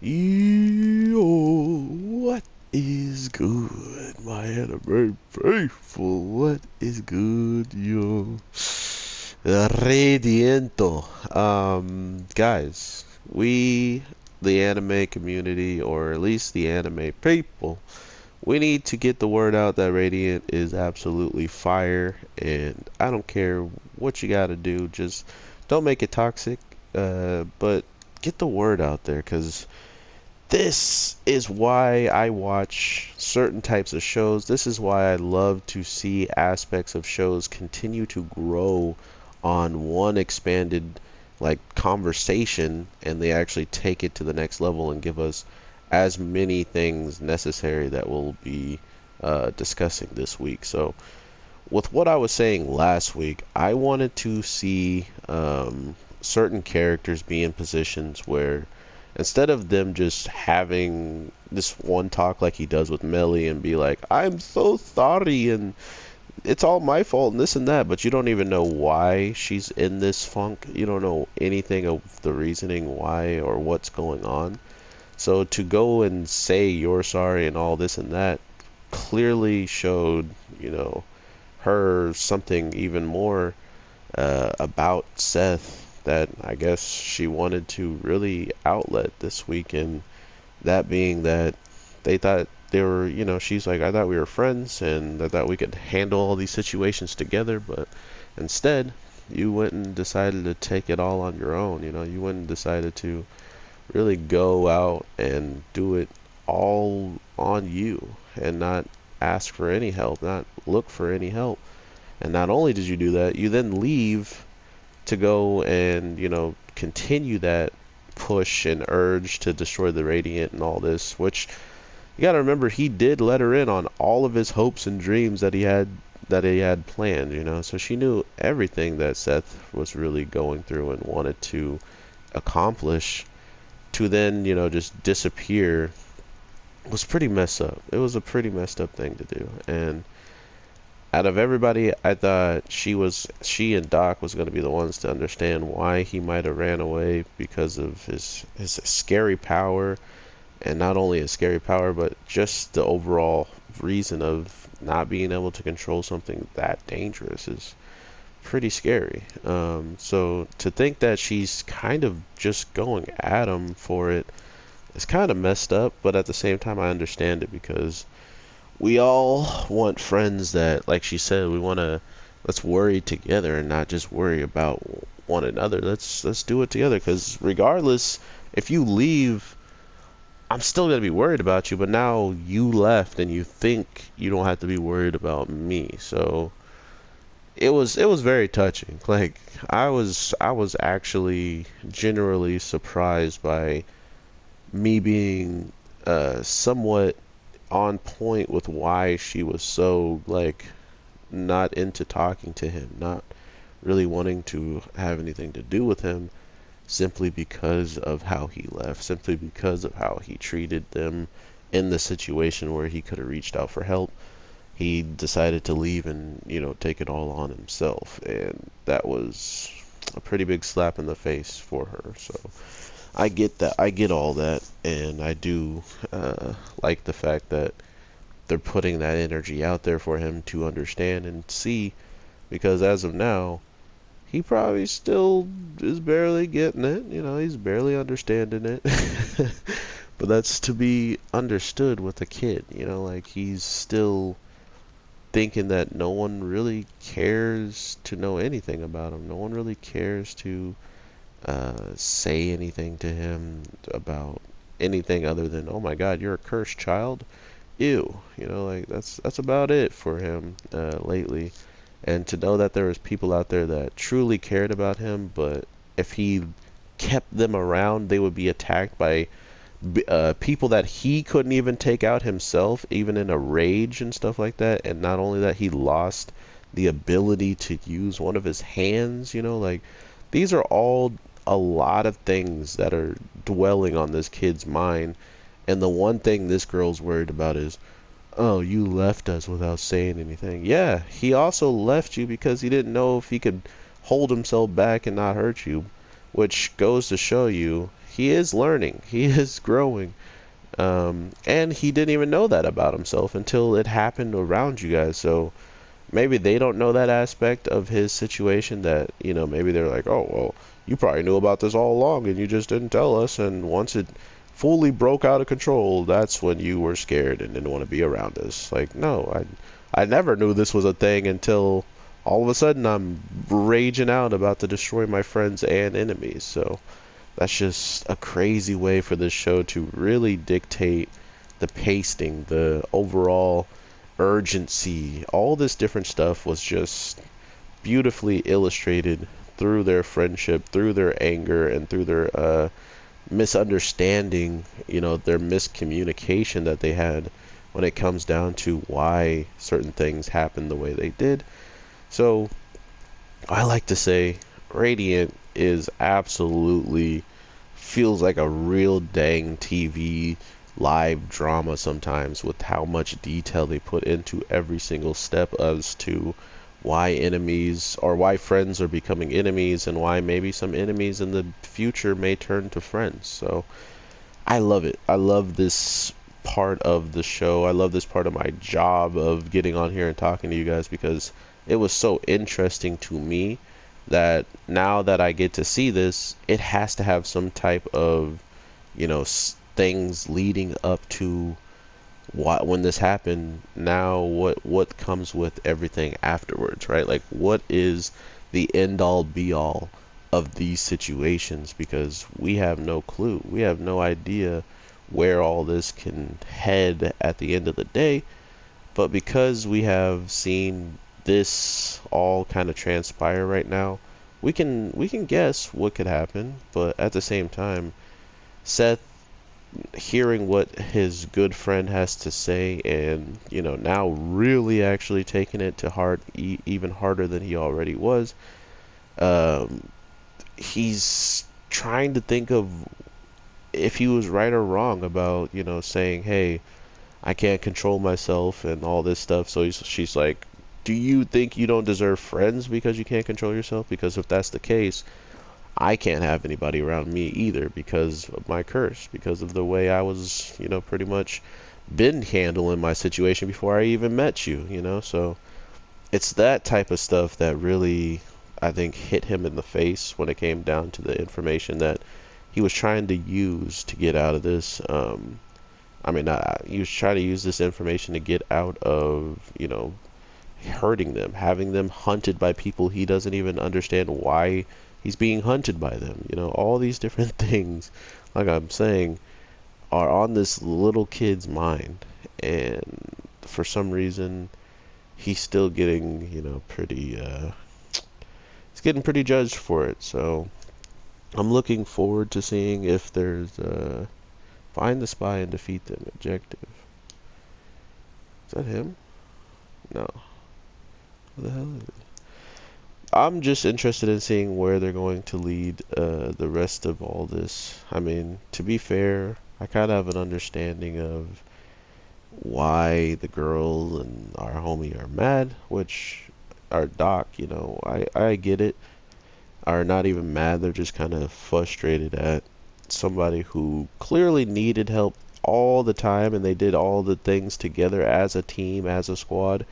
Yo, what is good, my anime faithful? What is good, yo? Radiento. Guys, the anime community, or at least the anime people, we need to get the word out that Radiant is absolutely fire, and I don't care what you gotta do, just don't make it toxic, but get the word out there, because this is why I watch certain types of shows. This is why I love to see aspects of shows continue to grow on one expanded like conversation, and they actually take it to the next level and give us as many things necessary that we'll be discussing this week. So with what I was saying last week, I wanted to see certain characters be in positions where instead of them just having this one talk like he does with Melly and be like, I'm so sorry and it's all my fault and this and that, but you don't even know why she's in this funk. You don't know anything of the reasoning why or what's going on. So to go and say you're sorry and all this and that clearly showed, her something even more about Seth that I guess she wanted to really outlet this weekend. That being that they thought they were, she's like, I thought we were friends and I thought we could handle all these situations together, but instead, you went and decided to take it all on your own. You went and decided to really go out and do it all on you and not ask for any help, not look for any help. And not only did you do that, you then leave to go and, continue that push and urge to destroy the Radiant and all this, which you gotta remember he did let her in on all of his hopes and dreams that he had planned, so she knew everything that Seth was really going through and wanted to accomplish. To then, just disappear was pretty messed up. It was a pretty messed up thing to do. And out of everybody, I thought she and Doc was going to be the ones to understand why he might have ran away because of his scary power, and not only his scary power, but just the overall reason of not being able to control something that dangerous is pretty scary. So to think that she's kind of just going at him for it is kind of messed up, but at the same time, I understand it because we all want friends that, like she said, let's worry together and not just worry about one another. Let's do it together because regardless, if you leave, I'm still gonna be worried about you. But now you left and you think you don't have to be worried about me. So it was very touching. Like I was actually generally surprised by me being somewhat on point with why she was so like not into talking to him, not really wanting to have anything to do with him, simply because of how he left, simply because of how he treated them in the situation where he could have reached out for help. He decided to leave and, take it all on himself, and that was a pretty big slap in the face for her. So I get that. I get all that, and I do like the fact that they're putting that energy out there for him to understand and see, because as of now, he probably still is barely getting it. He's barely understanding it. But that's to be understood with a kid. Like he's still thinking that no one really cares to know anything about him. No one really cares to say anything to him about anything other than, oh my God, you're a cursed child. Ew. Like that's about it for him lately. And to know that there was people out there that truly cared about him, but if he kept them around, they would be attacked by people that he couldn't even take out himself, even in a rage and stuff like that. And not only that, he lost the ability to use one of his hands. Like these are all a lot of things that are dwelling on this kid's mind. And the one thing this girl's worried about is, oh, you left us without saying anything. Yeah, he also left you because he didn't know if he could hold himself back and not hurt you, which goes to show you he is learning, he is growing, and he didn't even know that about himself until it happened around you guys. So maybe they don't know that aspect of his situation, that, maybe they're like, oh, well, you probably knew about this all along and you just didn't tell us, and once it fully broke out of control, that's when you were scared and didn't want to be around us. Like, no, I never knew this was a thing until all of a sudden I'm raging out about to destroy my friends and enemies. So that's just a crazy way for this show to really dictate the pacing, the overall urgency. All this different stuff was just beautifully illustrated through their friendship, through their anger, and through their misunderstanding, their miscommunication that they had when it comes down to why certain things happened the way they did. So I like to say Radiant is absolutely feels like a real dang TV live drama sometimes, with how much detail they put into every single step as to why enemies, or why friends are becoming enemies, and why maybe some enemies in the future may turn to friends. So I love it. I love this part of the show. I love this part of my job of getting on here and talking to you guys, because it was so interesting to me that now that I get to see this, it has to have some type of, things leading up to what, when this happened. Now what comes with everything afterwards, right? Like, what is the end all be all of these situations? Because we have no clue. We have no idea where all this can head at the end of the day. But because we have seen this all kind of transpire right now, we can guess what could happen. But at the same time, Seth, hearing what his good friend has to say, and now really actually taking it to heart, even harder than he already was. um, he's trying to think of if he was right or wrong about, saying, hey, I can't control myself and all this stuff. So she's like, do you think you don't deserve friends because you can't control yourself? Because if that's the case, I can't have anybody around me either, because of my curse, because of the way I was, pretty much been handling my situation before I even met you, So it's that type of stuff that really, I think, hit him in the face when it came down to the information that he was trying to use to get out of this. I mean, not, he was trying to use this information to get out of, hurting them, having them hunted by people he doesn't even understand why he's being hunted by them. All these different things, like I'm saying, are on this little kid's mind, and for some reason, he's still getting, pretty, he's getting pretty judged for it. So I'm looking forward to seeing if there's find the spy and defeat them objective. Is that him? No. Who the hell is it? I'm just interested in seeing where they're going to lead the rest of all this. I mean, to be fair, I kind of have an understanding of why the girl and our homie are mad, which our doc, I get it. Are not even mad, they're just kind of frustrated at somebody who clearly needed help all the time, and they did all the things together as a team, as a squad,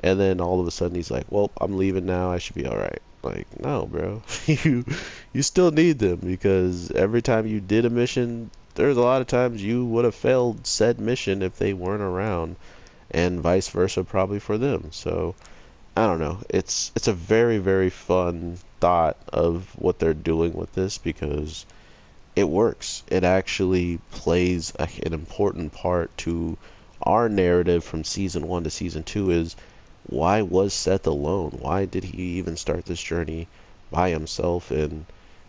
and then all of a sudden he's like, well, I'm leaving now, I should be alright. Like, no, bro. you you still need them, because every time you did a mission, there's a lot of times you would have failed said mission if they weren't around, and vice versa probably for them. So I don't know. It's a very, very fun thought of what they're doing with this, because it works. It actually plays an important part to our narrative from season 1 to season 2. Is why was Seth alone? Why did he even start this journey by himself? And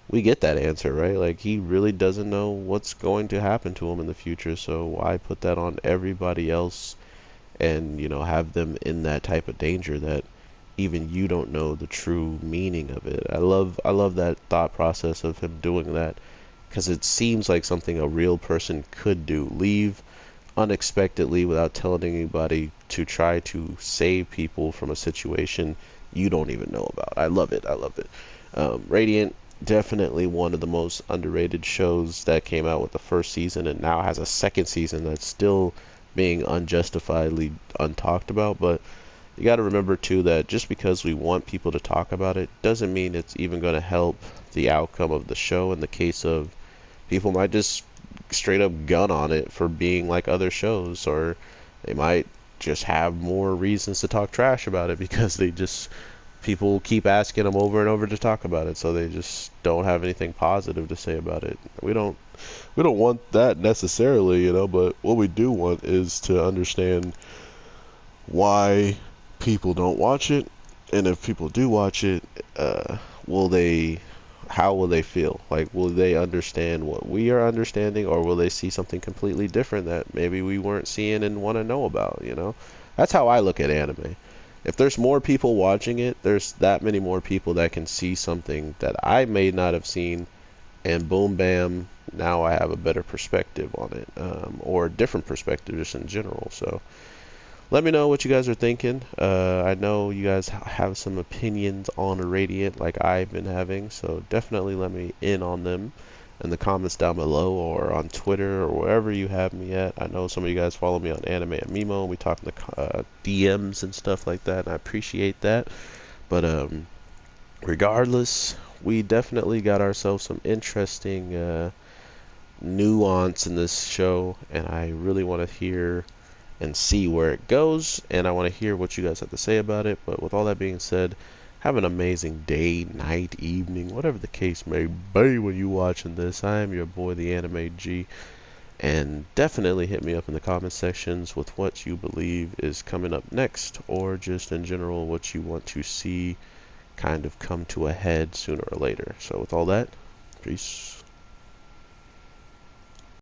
we get that answer, right? Like, he really doesn't know what's going to happen to him in the future, so why put that on everybody else, and have them in that type of danger that even you don't know the true meaning of it. I love that thought process of him doing that, because it seems like something a real person could do. Leave unexpectedly without telling anybody to try to save people from a situation you don't even know about. I love it. I love it. Radiant, definitely one of the most underrated shows that came out with the first season and now has a second season that's still being unjustifiedly untalked about. But you got to remember too that just because we want people to talk about it doesn't mean it's even going to help the outcome of the show. In the case of, people might just straight up gun on it for being like other shows, or they might just have more reasons to talk trash about it because they just, people keep asking them over and over to talk about it, so they just don't have anything positive to say about it. We don't want that necessarily, but what we do want is to understand why people don't watch it, and if people do watch it, will they, how will they feel? Like, will they understand what we are understanding, or will they see something completely different that maybe we weren't seeing and want to know about? That's how I look at anime. If there's more people watching it, there's that many more people that can see something that I may not have seen, and boom, bam, now I have a better perspective on it, or a different perspective just in general. So let me know what you guys are thinking. I know you guys have some opinions on Radiant like I've been having, so definitely let me in on them in the comments down below or on Twitter or wherever you have me at. I know some of you guys follow me on Anime and Mimo, and we talk in the DMs and stuff like that, and I appreciate that. But regardless, we definitely got ourselves some interesting nuance in this show, and I really want to hear and see where it goes, and I want to hear what you guys have to say about it. But with all that being said, have an amazing day, night, evening, whatever the case may be when you watching this. I am your boy, the Anime G, and definitely hit me up in the comment sections with what you believe is coming up next, or just in general what you want to see kind of come to a head sooner or later. So with all that, peace.